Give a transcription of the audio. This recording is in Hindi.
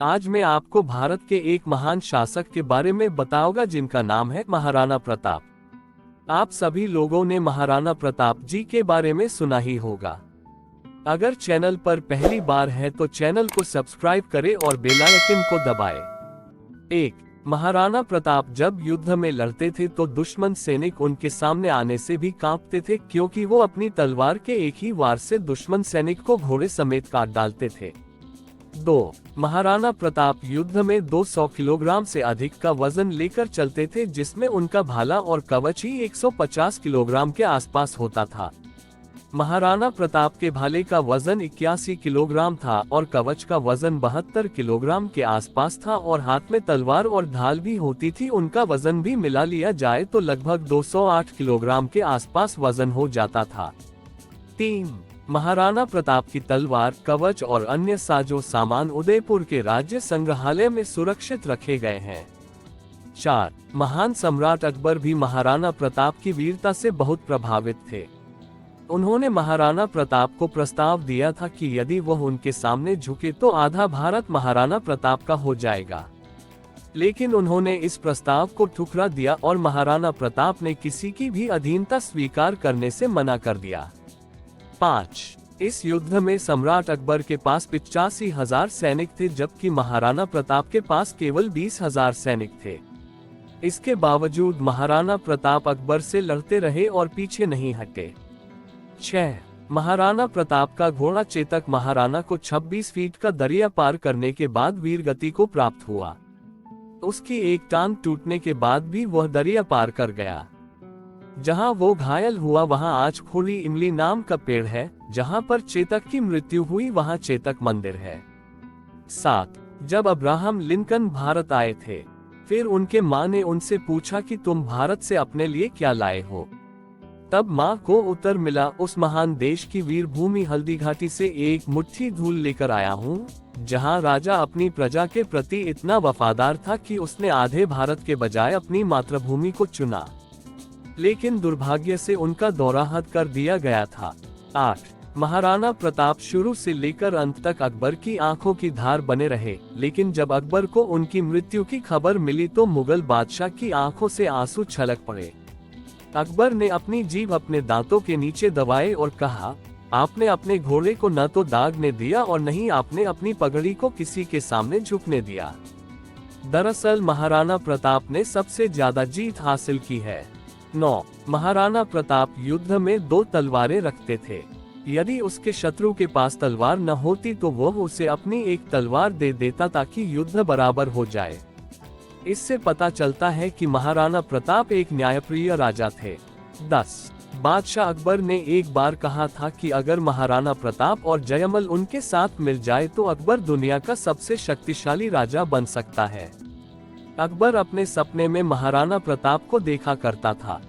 आज मैं आपको भारत के एक महान शासक के बारे में बताऊंगा जिनका नाम है महाराणा प्रताप। आप सभी लोगों ने महाराणा प्रताप जी के बारे में सुना ही होगा। अगर चैनल पर पहली बार है तो चैनल को सब्सक्राइब करें और बेल आइकन को दबाएं। एक महाराणा प्रताप जब युद्ध में लड़ते थे तो दुश्मन सैनिक उनके सामने आने से भी कांपते थे, क्योंकि वो अपनी तलवार के एक ही वार से दुश्मन सैनिक को घोड़े समेत काट डालते थे। 2 महाराणा प्रताप युद्ध में 200 किलोग्राम से अधिक का वजन लेकर चलते थे, जिसमें उनका भाला और कवच ही 150 किलोग्राम के आसपास होता था। महाराणा प्रताप के भाले का वजन 81 किलोग्राम था और कवच का वजन 72 किलोग्राम के आसपास था, और हाथ में तलवार और ढाल भी होती थी। उनका वजन भी मिला लिया जाए तो लगभग 208 किलोग्राम के आसपास वजन हो जाता था। 3 महाराणा प्रताप की तलवार, कवच और अन्य साजो सामान उदयपुर के राज्य संग्रहालय में सुरक्षित रखे गए हैं। 4 महान सम्राट अकबर भी महाराणा प्रताप की वीरता से बहुत प्रभावित थे। उन्होंने महाराणा प्रताप को प्रस्ताव दिया था कि यदि वह उनके सामने झुके तो आधा भारत महाराणा प्रताप का हो जाएगा, लेकिन उन्होंने इस प्रस्ताव को ठुकरा दिया और महाराणा प्रताप ने किसी की भी अधीनता स्वीकार करने से मना कर दिया। 5 इस युद्ध में सम्राट अकबर के पास 85,000 सैनिक थे, जबकि महाराणा प्रताप के पास केवल 20,000 सैनिक थे। इसके बावजूद महाराणा प्रताप अकबर से लड़ते रहे और पीछे नहीं हटे। 6 महाराणा प्रताप का घोड़ा चेतक महाराणा को 26 फीट का दरिया पार करने के बाद वीरगति को प्राप्त हुआ। उसकी एक टांग टूटने के बाद भी वह दरिया पार कर गया। जहां वो घायल हुआ वहां आज खोली इमली नाम का पेड़ है। जहां पर चेतक की मृत्यु हुई वहां चेतक मंदिर है। 7 जब अब्राहम लिंकन भारत आए थे, फिर उनके माँ ने उनसे पूछा कि तुम भारत से अपने लिए क्या लाए हो। तब माँ को उत्तर मिला, उस महान देश की वीर भूमि हल्दीघाटी से एक मुट्ठी धूल लेकर आया हूँ, जहाँ राजा अपनी प्रजा के प्रति इतना वफादार था कि उसने आधे भारत के बजाय अपनी मातृभूमि को चुना, लेकिन दुर्भाग्य से उनका दौरा हद कर दिया गया था। 8 महाराणा प्रताप शुरू से लेकर अंत तक अकबर की आंखों की धार बने रहे, लेकिन जब अकबर को उनकी मृत्यु की खबर मिली तो मुगल बादशाह की आंखों से आंसू छलक पड़े। अकबर ने अपनी जीभ अपने दांतों के नीचे दबाए और कहा, आपने अपने घोड़े को न तो दागने दिया और न ही आपने अपनी पगड़ी को किसी के सामने झुकने दिया। दरअसल महाराणा प्रताप ने सबसे ज्यादा जीत हासिल की है। 9 महाराणा प्रताप युद्ध में 2 तलवारें रखते थे। यदि उसके शत्रु के पास तलवार न होती तो वह उसे अपनी एक तलवार दे देता ताकि युद्ध बराबर हो जाए। इससे पता चलता है कि महाराणा प्रताप एक न्यायप्रिय राजा थे। 10 बादशाह अकबर ने एक बार कहा था कि अगर महाराणा प्रताप और जयमल उनके साथ मिल जाए तो अकबर दुनिया का सबसे शक्तिशाली राजा बन सकता है। अकबर अपने सपने में महाराणा प्रताप को देखा करता था।